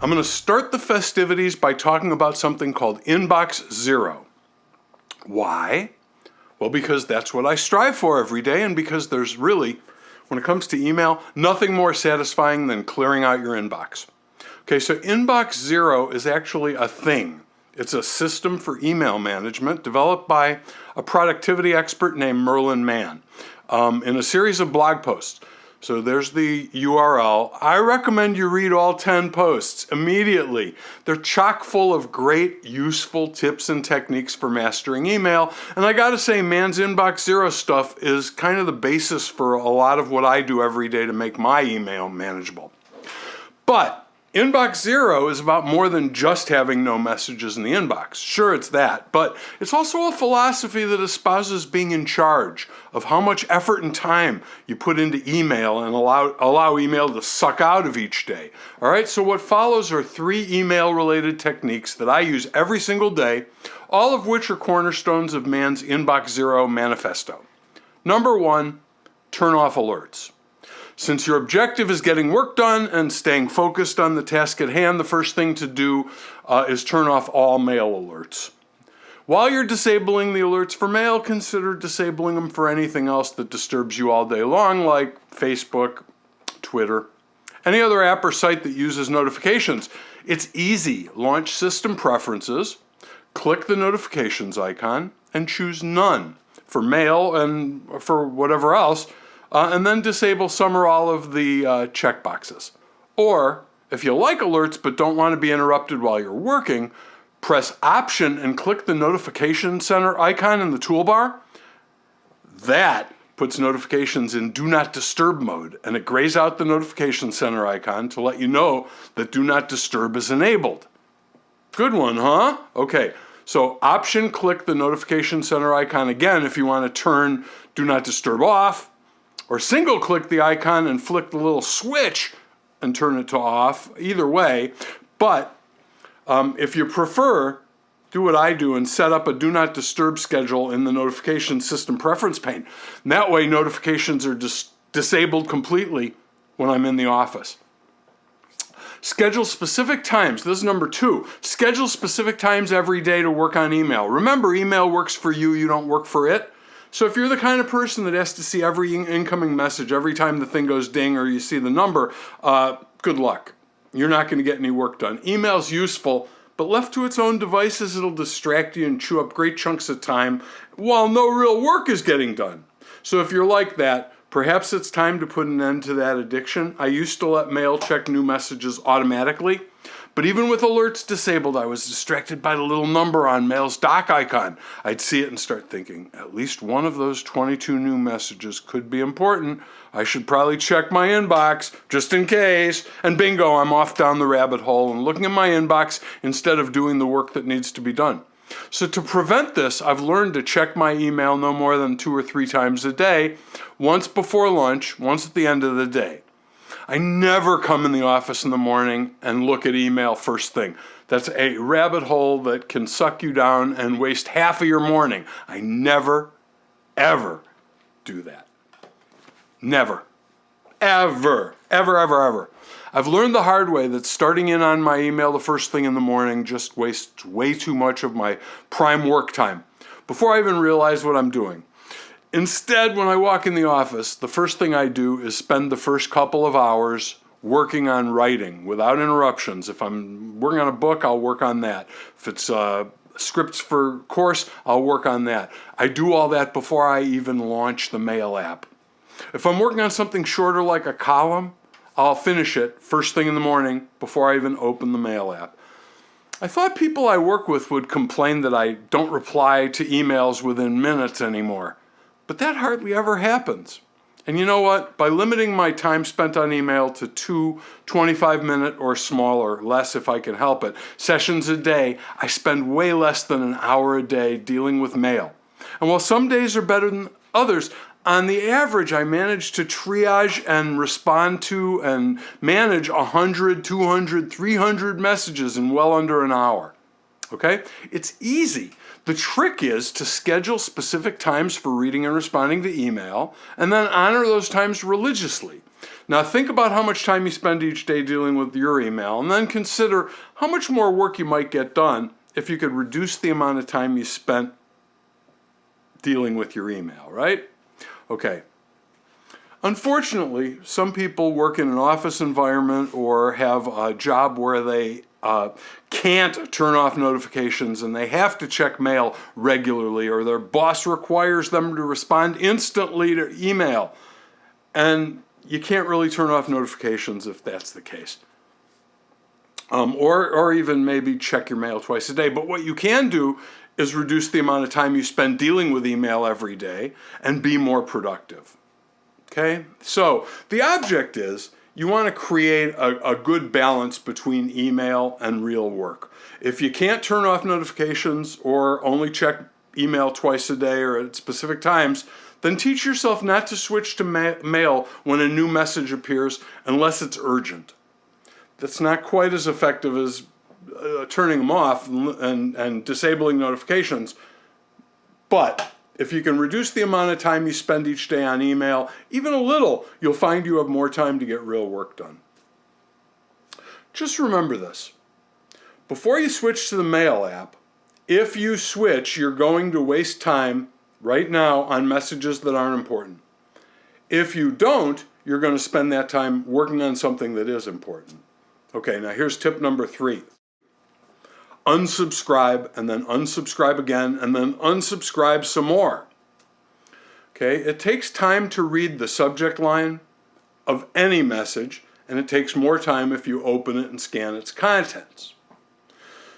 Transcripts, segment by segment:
I'm going to start the festivities by talking about something called Inbox Zero. Why? Well, because that's what I strive for every day, and because there's really, when it comes to email, nothing more satisfying than clearing out your inbox. Okay, so Inbox Zero is actually a thing. It's a system for email management developed by a productivity expert named Merlin Mann in a series of blog posts. So there's the URL. I recommend you read all 10 posts immediately. They're chock full of great, useful tips and techniques for mastering email. And I gotta say, Mann's Inbox Zero stuff is kind of the basis for a lot of what I do every day to make my email manageable. But Inbox Zero is about more than just having no messages in the inbox. Sure, it's that, but it's also a philosophy that espouses being in charge of how much effort and time you put into email and allow email to suck out of each day. All right, so what follows are 3 email-related techniques that I use every single day, all of which are cornerstones of Mann's Inbox Zero manifesto. Number 1, turn off alerts. Since your objective is getting work done and staying focused on the task at hand, the first thing to do is turn off all mail alerts. While you're disabling the alerts for mail, consider disabling them for anything else that disturbs you all day long, like Facebook, Twitter, any other app or site that uses notifications. It's easy. Launch System Preferences, click the notifications icon, and choose None for mail and for whatever else. And then disable some or all of the checkboxes. Or, if you like alerts but don't want to be interrupted while you're working, press Option and click the Notification Center icon in the toolbar. That puts notifications in Do Not Disturb mode, and it grays out the Notification Center icon to let you know that Do Not Disturb is enabled. Good one, huh? Okay, so Option, click the Notification Center icon again if you want to turn Do Not Disturb off, or single click the icon and flick the little switch and turn it to off, either way. But if you prefer, do what I do and set up a Do Not Disturb schedule in the notification system preference pane. And that way notifications are disabled completely when I'm in the office. Schedule specific times. This is number 2. Schedule specific times every day to work on email. Remember, email works for you, you don't work for it. So if you're the kind of person that has to see every incoming message every time the thing goes ding or you see the number, good luck. You're not going to get any work done. Email's useful, but left to its own devices, it'll distract you and chew up great chunks of time while no real work is getting done. So if you're like that, perhaps it's time to put an end to that addiction. I used to let mail check new messages automatically. But even with alerts disabled, I was distracted by the little number on Mail's dock icon. I'd see it and start thinking, at least one of those 22 new messages could be important. I should probably check my inbox, just in case. And bingo, I'm off down the rabbit hole and looking at my inbox instead of doing the work that needs to be done. So to prevent this, I've learned to check my email no more than 2 or 3 times a day, once before lunch, once at the end of the day. I never come in the office in the morning and look at email first thing. That's a rabbit hole that can suck you down and waste half of your morning. I never, ever do that. Never. Ever. Ever, ever, ever. I've learned the hard way that starting in on my email the first thing in the morning just wastes way too much of my prime work time before I even realize what I'm doing. Instead, when I walk in the office, the first thing I do is spend the first couple of hours working on writing without interruptions. If I'm working on a book, I'll work on that. If it's scripts for course, I'll work on that. I do all that before I even launch the mail app. If I'm working on something shorter like a column, I'll finish it first thing in the morning before I even open the mail app. I thought people I work with would complain that I don't reply to emails within minutes anymore. But that hardly ever happens. And you know what? By limiting my time spent on email to 2 25-minute or smaller, less if I can help it, sessions a day, I spend way less than an hour a day dealing with mail. And while some days are better than others, on the average, I manage to triage and respond to and manage 100, 200, 300 messages in well under an hour. Okay? It's easy. The trick is to schedule specific times for reading and responding to email, and then honor those times religiously. Now think about how much time you spend each day dealing with your email, and then consider how much more work you might get done if you could reduce the amount of time you spent dealing with your email, right? Okay. Unfortunately, some people work in an office environment or have a job where they can't turn off notifications and they have to check mail regularly, or their boss requires them to respond instantly to email. And you can't really turn off notifications if that's the case. Or even maybe check your mail twice a day. But what you can do is reduce the amount of time you spend dealing with email every day and be more productive. Okay? So the object is you want to create a good balance between email and real work. If you can't turn off notifications or only check email twice a day or at specific times, then teach yourself not to switch to mail when a new message appears unless it's urgent. That's not quite as effective as turning them off and disabling notifications. But if you can reduce the amount of time you spend each day on email, even a little, you'll find you have more time to get real work done. Just remember this. Before you switch to the mail app, if you switch, you're going to waste time right now on messages that aren't important. If you don't, you're going to spend that time working on something that is important. Okay, now here's tip number 3. Unsubscribe, and then unsubscribe again, and then unsubscribe some more. Okay, it takes time to read the subject line of any message, and it takes more time if you open it and scan its contents.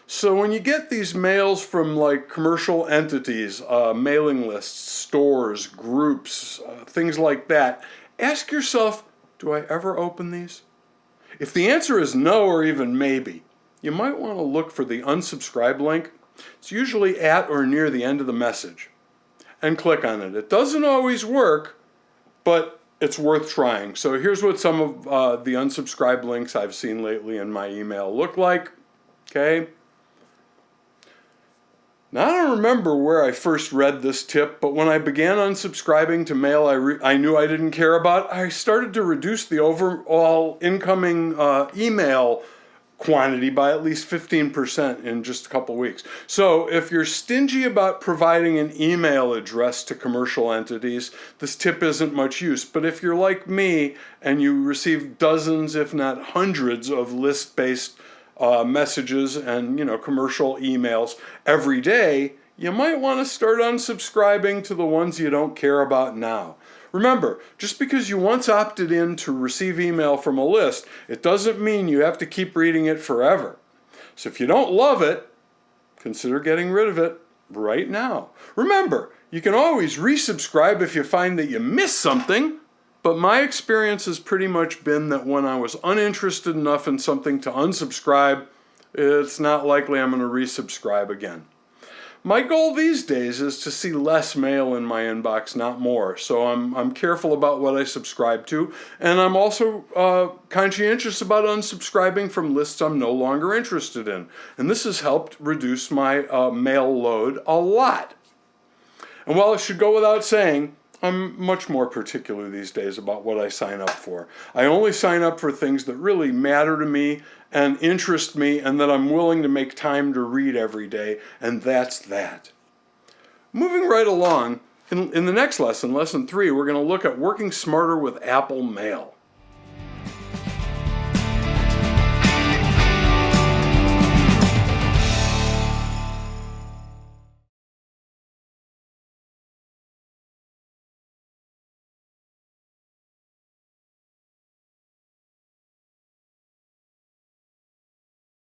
So when you get these mails from like commercial entities, mailing lists, stores, groups, things like that, ask yourself, do I ever open these? If the answer is no or even maybe, you might want to look for the unsubscribe link. It's usually at or near the end of the message, and click on it. It doesn't always work, but it's worth trying. So here's what some of the unsubscribe links I've seen lately in my email look like. Okay. Now, I don't remember where I first read this tip, but when I began unsubscribing to mail I knew I didn't care about, I started to reduce the overall incoming email quantity by at least 15% in just a couple weeks. So if you're stingy about providing an email address to commercial entities, this tip isn't much use. But if you're like me and you receive dozens, if not hundreds, of list-based messages and commercial emails every day, you might want to start unsubscribing to the ones you don't care about now. Remember, just because you once opted in to receive email from a list, it doesn't mean you have to keep reading it forever. So if you don't love it, consider getting rid of it right now. Remember, you can always resubscribe if you find that you missed something, but my experience has pretty much been that when I was uninterested enough in something to unsubscribe, it's not likely I'm going to resubscribe again. My goal these days is to see less mail in my inbox, not more. So I'm careful about what I subscribe to, and I'm also conscientious about unsubscribing from lists I'm no longer interested in. And this has helped reduce my mail load a lot. And while it should go without saying, I'm much more particular these days about what I sign up for. I only sign up for things that really matter to me and interest me and that I'm willing to make time to read every day, and that's that. Moving right along, in the next lesson, lesson 3, we're going to look at working smarter with Apple Mail.